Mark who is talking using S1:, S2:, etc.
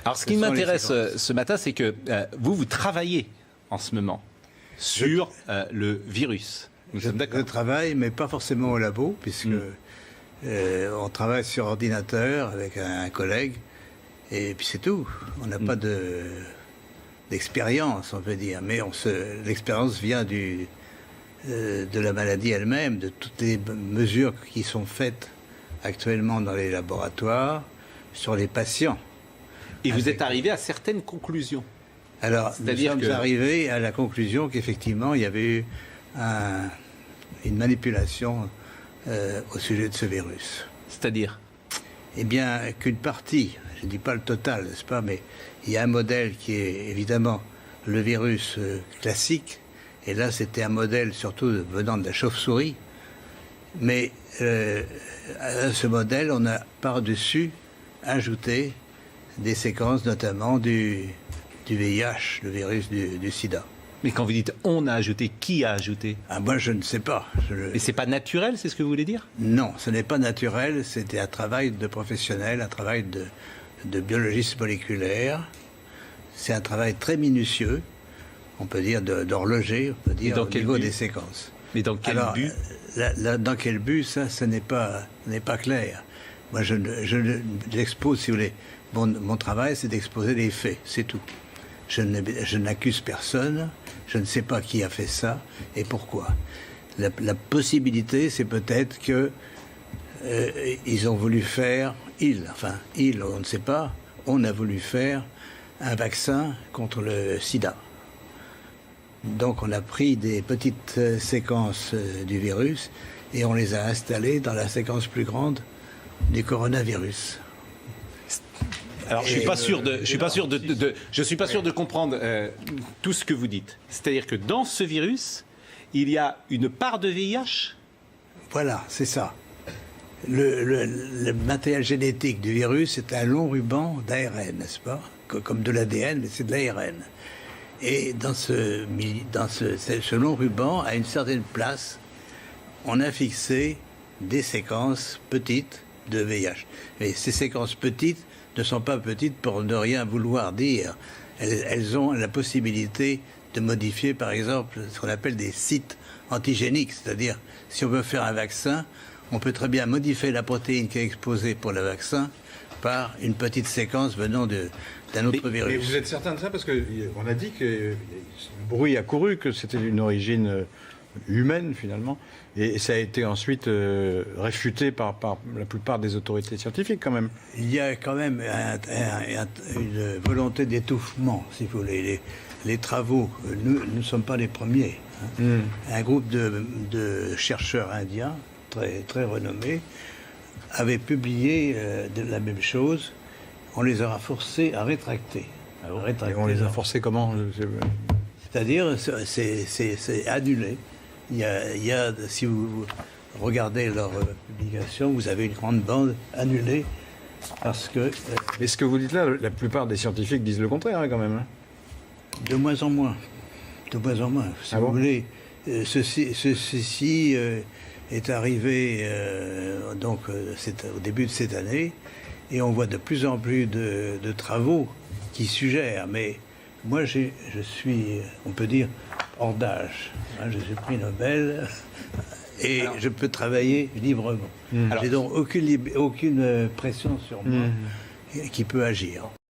S1: Alors, ce qui m'intéresse ce matin, c'est que vous travaillez en ce moment sur le virus.
S2: Je travaille, mais pas forcément au labo, puisque on travaille sur ordinateur avec un collègue, et puis c'est tout. On n'a pas d'expérience, on peut dire, mais l'expérience vient de la maladie elle-même, de toutes les mesures qui sont faites actuellement dans les laboratoires sur les patients.
S1: Et vous êtes arrivé à certaines conclusions.
S2: Alors, nous sommes arrivés à la conclusion qu'effectivement, il y avait eu une manipulation au sujet de ce virus.
S1: C'est-à-dire?
S2: Eh bien, qu'une partie, je ne dis pas le total, n'est-ce pas, mais il y a un modèle qui est évidemment le virus classique, et là, c'était un modèle surtout venant de la chauve-souris, mais à ce modèle, on a par-dessus ajouté des séquences, notamment du VIH, le virus du sida.
S1: Mais quand vous dites on a ajouté, qui a ajouté?
S2: Moi, je ne sais pas.
S1: Mais c'est pas naturel, c'est ce que vous voulez dire?
S2: Non, ce n'est pas naturel. C'était un travail de professionnel, un travail de biologiste moléculaire. C'est un travail très minutieux, on peut dire d'horloger, on peut dire au niveau des séquences.
S1: Mais dans quel but?
S2: Dans quel but, ça, ce n'est pas clair. Moi, j'expose, si vous voulez, mon travail, c'est d'exposer les faits, c'est tout. Je n'accuse personne, je ne sais pas qui a fait ça et pourquoi. La possibilité, c'est peut-être que ils ont voulu faire, on ne sait pas, on a voulu faire un vaccin contre le sida. Donc on a pris des petites séquences du virus et on les a installées dans la séquence plus grande du coronavirus.
S1: Alors, je suis pas sûr de comprendre tout ce que vous dites. C'est-à-dire que dans ce virus, il y a une part de VIH?
S2: Voilà, c'est ça. Le matériel génétique du virus est un long ruban d'ARN, n'est-ce pas? Comme de l'ADN, mais c'est de l'ARN. Et dans ce long ruban, à une certaine place, on a fixé des séquences petites de VIH. Et ces séquences petites ne sont pas petites pour ne rien vouloir dire. Elles ont la possibilité de modifier, par exemple, ce qu'on appelle des sites antigéniques. C'est-à-dire, si on veut faire un vaccin, on peut très bien modifier la protéine qui est exposée pour le vaccin par une petite séquence venant d'un autre virus.
S3: Mais vous êtes certain de ça? Parce qu'on a dit que le bruit a couru, que c'était d'une origine humaine, finalement. Et ça a été ensuite réfuté par la plupart des autorités scientifiques, quand même.
S2: Il y a quand même une volonté d'étouffement, si vous voulez. Les travaux, nous ne sommes pas les premiers. Un groupe de chercheurs indiens, très, très renommés, avait publié la même chose. On les a forcés à rétracter.
S3: Et on les a forcés comment?
S2: C'est-à-dire, c'est annulé. Il y a, si vous regardez leur publication, vous avez une grande bande annulée parce que...
S3: Mais ce que vous dites là, la plupart des scientifiques disent le contraire, quand même.
S2: De moins en moins. De moins en moins. Si vous voulez, ceci est arrivé au début de cette année et on voit de plus en plus de travaux qui suggèrent, mais moi je suis, on peut dire, hors d'âge. Je suis prix Nobel et je peux travailler librement. J'ai donc aucune pression sur moi qui peut agir.